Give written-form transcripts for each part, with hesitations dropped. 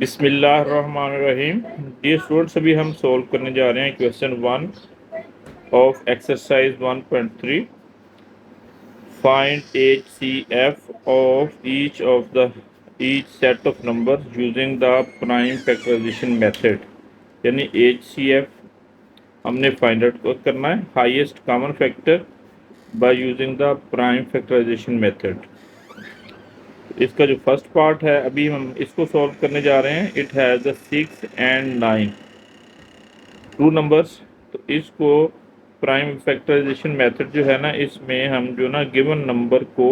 बिस्मिल्लाहिर्रहमानिर्रहीम। Dear students, अभी हम सॉल्व करने जा रहे हैं question 1 of exercise 1.3। Find HCF of each set of numbers using the prime factorisation method. यानी HCF हमने फाइंड आउट करना है, highest common factor by using the prime factorisation method. इसका जो फर्स्ट पार्ट है अभी हम इसको सॉल्व करने जा रहे हैं। It has 6 and 9 two numbers. तो इसको प्राइम फैक्टराइजेशन मेथड जो है ना, इसमें हम जो ना गिवन नंबर को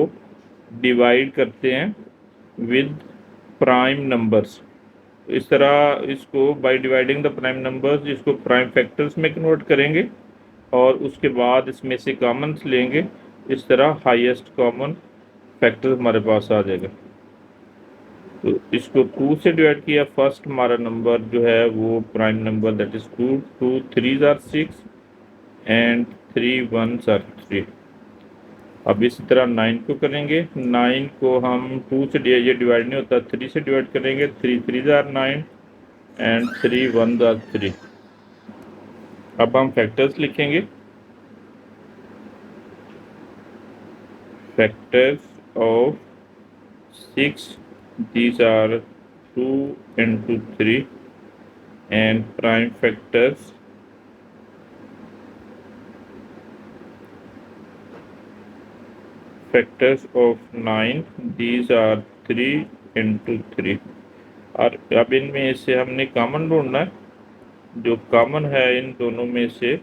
डिवाइड करते हैं विद प्राइम नंबर्स। इस तरह इसको by dividing the prime numbers इसको प्राइम फैक्टर्स में कन्वर्ट करेंगे और उसके बाद इसमें से कॉमन्स लेंगे। इस तरह हाईएस्ट कॉमन फैक्टर हमारे पास आ जाएगा। तो इसको 2 से डिवाइड किया। फर्स्ट हमारा नंबर जो है वो prime number that is 2, 2 3s are 6 and 3 1s are 3। अब इसी तरह 9 को करेंगे। 9 को हम 2 से ये डिवाइड नहीं होता, 3 से डिवाइड करेंगे। 3 3s are 9 and 3 1s are 3। अब हम फैक्टर्स लिखेंगे। Factors of 6, these are 2 into 3 and prime factors of 9, these are 3 into 3। और अब इनमें से हमने कॉमन ढूंढना है। जो कॉमन है इन दोनों में से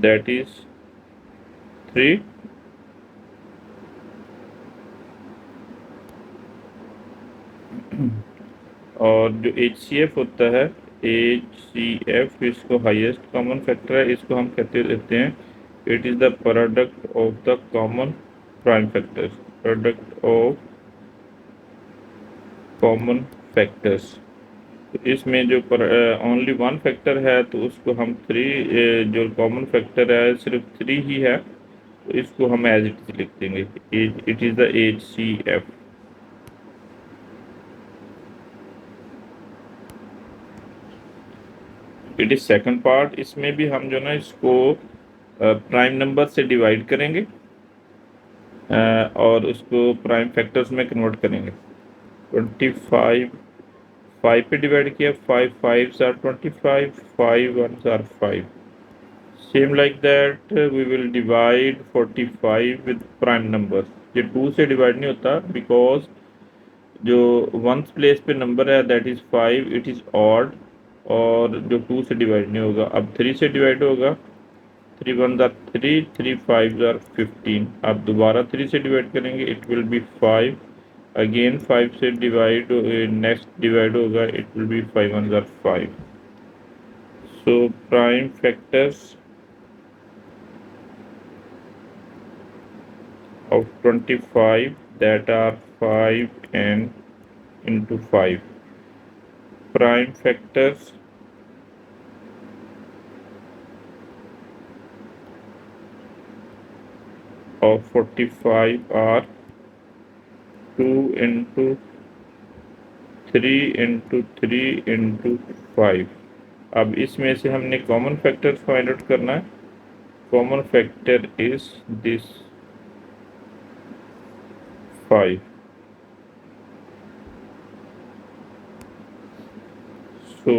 दैट इज 3। और जो HCF होता है, HCF इसको हाईएस्ट कॉमन फैक्टर है, इसको हम कहते लेते हैं it is the product of the common prime factors. Product of common factors. तो इसमें जो ओनली वन फैक्टर है तो उसको हम 3, जो कॉमन फैक्टर है सिर्फ 3 ही है, तो इसको हम एज इट इज लिख देंगे। It is the HCF। It is second part. इसमें भी हम जो ना इसको प्राइम नंबर से डिवाइड करेंगे और उसको प्राइम फैक्टर्स में कन्वर्ट करेंगे। 25 5 पे डिवाइड किया। 5 5s are 25, 5 1s are 5। Same like that we will divide 45 with prime number. ये 2 से डिवाइड नहीं होता बिकॉज जो वंस प्लेस पे नंबर है that is 5, it is odd, और जो 2 से डिवाइड नहीं होगा। अब 3 से डिवाइड होगा। 3 1s are 3, 3 5s are 15। अब दोबारा 3 से डिवाइड करेंगे, इट विल बी 5। अगेन 5 से डिवाइड नेक्स्ट डिवाइड होगा, it will B 5 1s are 5। So prime factors of 25 that are 5 and into 5. Prime factors of 45 are 2 into 3 into 3 into 5। अब इसमें से हमने कॉमन फैक्टर फाइंड आउट करना है। Common factor is this 5। So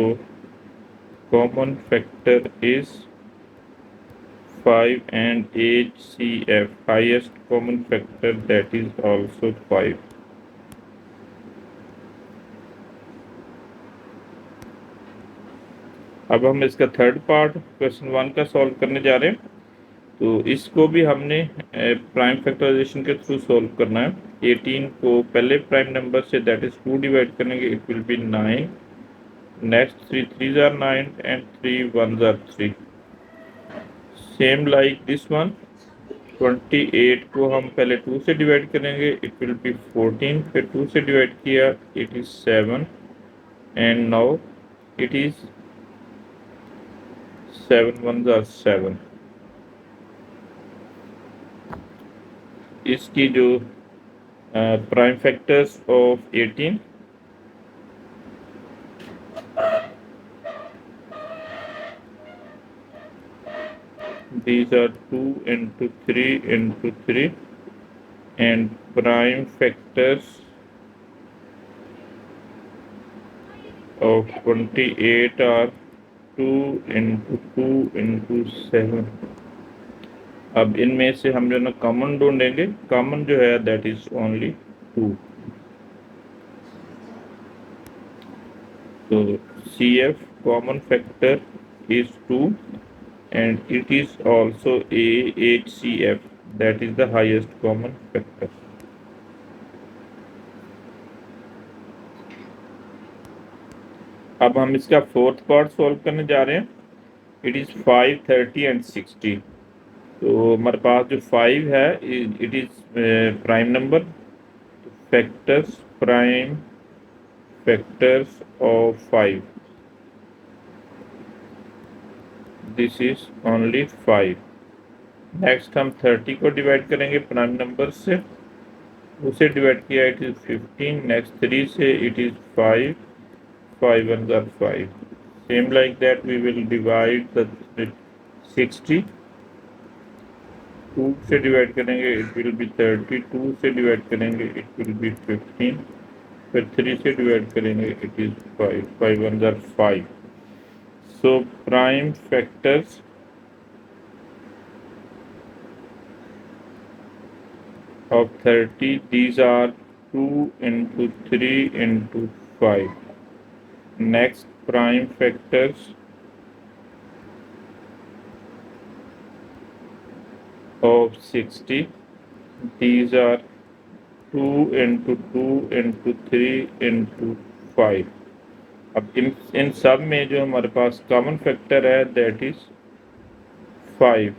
common factor is 5 and HCF highest common factor that is also 5। अब हम इसका third part question 1 का सॉल्व करने जा रहे हैं। तो इसको भी हमने प्राइम फैक्टराइजेशन के थ्रू सॉल्व करना है। 18 को पहले प्राइम नंबर से दैट इज 2 डिवाइड करेंगे, it will be 9। Next 3 3s are 9 and 3 1s are 3। Same like this one. 28 को हम पहले 2 से डिवाइड करेंगे, इट विल बी 14। फिर 2 से डिवाइड किया, it is 7 and now it is 7 1s are 7। इसकी जो Prime factors of 18. These are 2 into 3 into 3, and prime factors of 28 are 2 into 2 into 7. अब इनमें से हम जो ना कॉमन ढूंढेंगे, कॉमन जो है that is only 2. So CF common factor is 2, and it is also a HCF, that is the highest common factor. अब हम इसका फोर्थ पार्ट सॉल्व करने जा रहे हैं. It is 5, 30 and 60. तो हमारे पास जो 5 है it is prime number. Factors, prime factors of 5, this is only 5. Next हम 30 को डिवाइड करेंगे प्राइम नंबर से, उसे डिवाइड किया इट इज 15. नेक्स्ट 3 से it is 5, 5 1 are 5. Same like that we will divide the 60. 2 से डिवाइड करेंगे it will be 30. 2 से डिवाइड करेंगे it will be 15. फिर 3 से डिवाइड करेंगे it is 5, 5 1 are 5. So prime factors of 30, these are 2 into 3 into 5. Next, prime factors of 60, these are 2 into 2 into 3 into 5. अब इन सब में जो हमारे पास कॉमन फैक्टर है that is 5.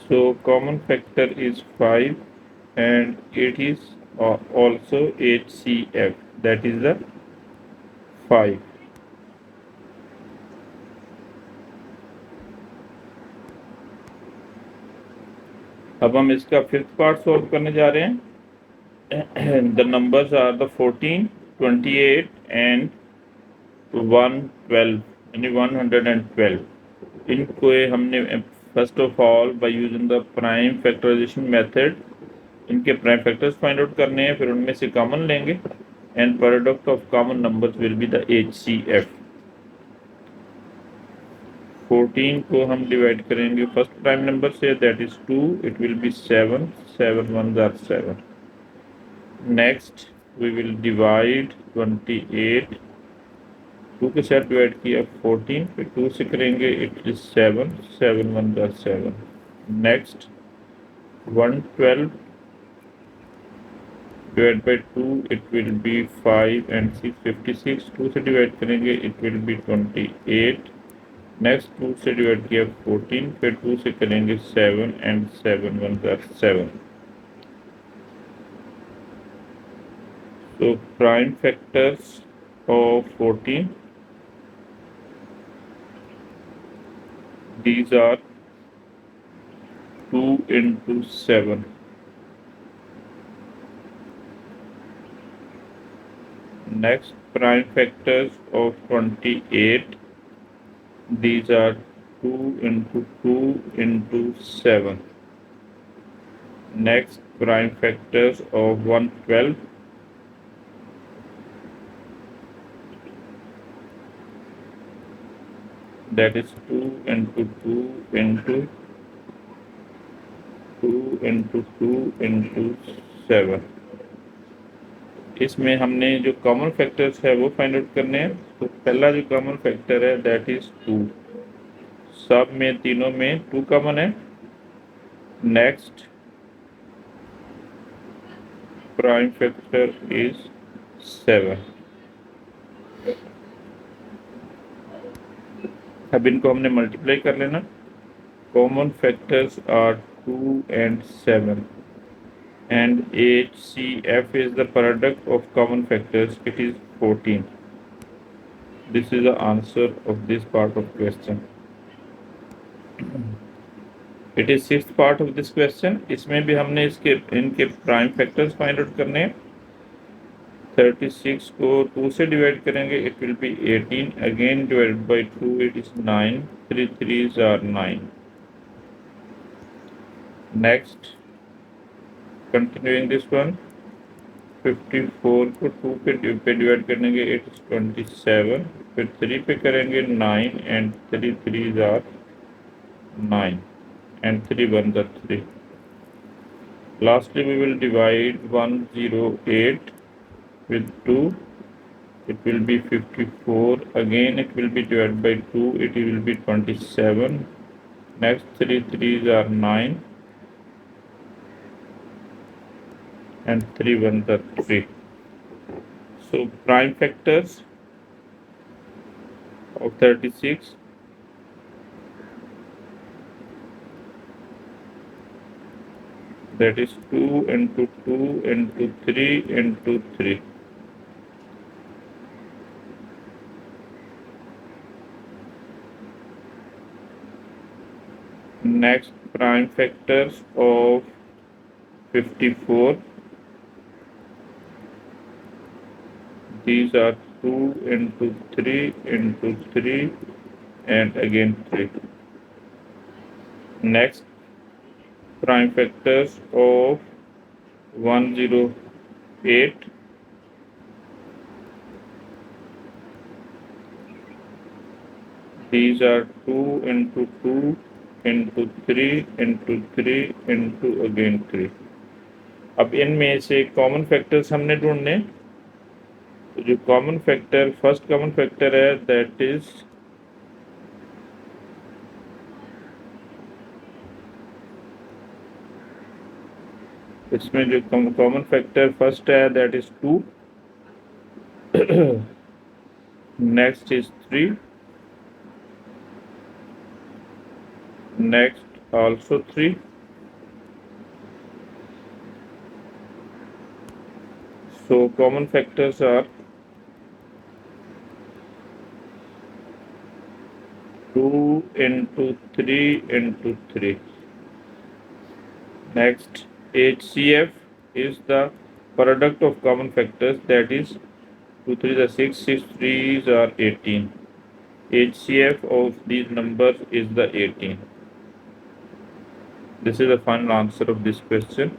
So common factor is 5, and it is also HCF, that is the 5. अब हम इसका fifth part solve करने जा रहे हैं. The numbers are the 14, 28 and 112, यानी 112. इनको हमने first of all by using the prime factorisation method इनके प्राइम फैक्टर्स फाइंड आउट करने हैं, फिर उनमें से कॉमन लेंगे, and product of common numbers will be the HCF. 14 को हम डिवाइड करेंगे फर्स्ट प्राइम नंबर से, that is 2. It will be 7, 7 1 are 7. Next we will divide 28. 2 के साथ डिवाइड किया 14, फिर 2 से करेंगे it is 7, 7 1 are 7. Next 112 divide by 2 it will B 5 and 6 56. 2 से डिवाइड करेंगे इट विल बी 28. नेक्स्ट 2 से डिवाइड किया 14, फिर 2 से करेंगे 7 and 7 1 are 7. So prime factors of 14, these are 2 into 7. Next, prime factors of 28, these are 2 into 2 into 7. Next, prime factors of 112, that is 2 into 2 into 2 into 2 into 7. इसमें हमने जो common factors है वो फाइंड आउट करने हैं. तो पहला जो कॉमन फैक्टर है दैट इज 2. सब में तीनों में 2 कॉमन है. Next prime factor is 7. अब इनको हमने मल्टीप्लाई कर लेना. Common factors are 2 and 7, and HCF is the product of common factors. It is 14. This is the answer of this part of question. It is sixth part of this question. इसमें भी हमने इसके इनके prime factors find out करने हैं। 36 को 2 से divide करेंगे, it will B 18, again divide by 2, it is 9, 3 3s are 9। Next continuing this one, 54 को 2 पे डिवाइड करेंगे, इट इज 27, फिर 3 पे करेंगे 9 and 3 3s are 9 and 3 1s are 3। Lastly, we will divide 108 with 2. It will be 54. Again, it will be divided by 2. It will be 27. Next 3 3s are 9 and 3 1s are 3. So prime factors of 36, that is 2 into 2 into 3 into 3. Next, prime factors of 54, these are 2 into 3 into 3 and again 3. Next, prime factors of 108, these are 2 into 2 into 3 into 3 into again 3। अब इनमें से common factors हमने ढूंढने। तो जो common factor, first common factor है that is इसमें जो कॉमन फैक्टर फर्स्ट है that is 2, next is 3, next also 3। So common factors are 2 into 3 into 3. Next, HCF is the product of common factors, that is 2 3s are 6, 6 3s are 18. HCF of these numbers is the 18. This is the final answer of this question.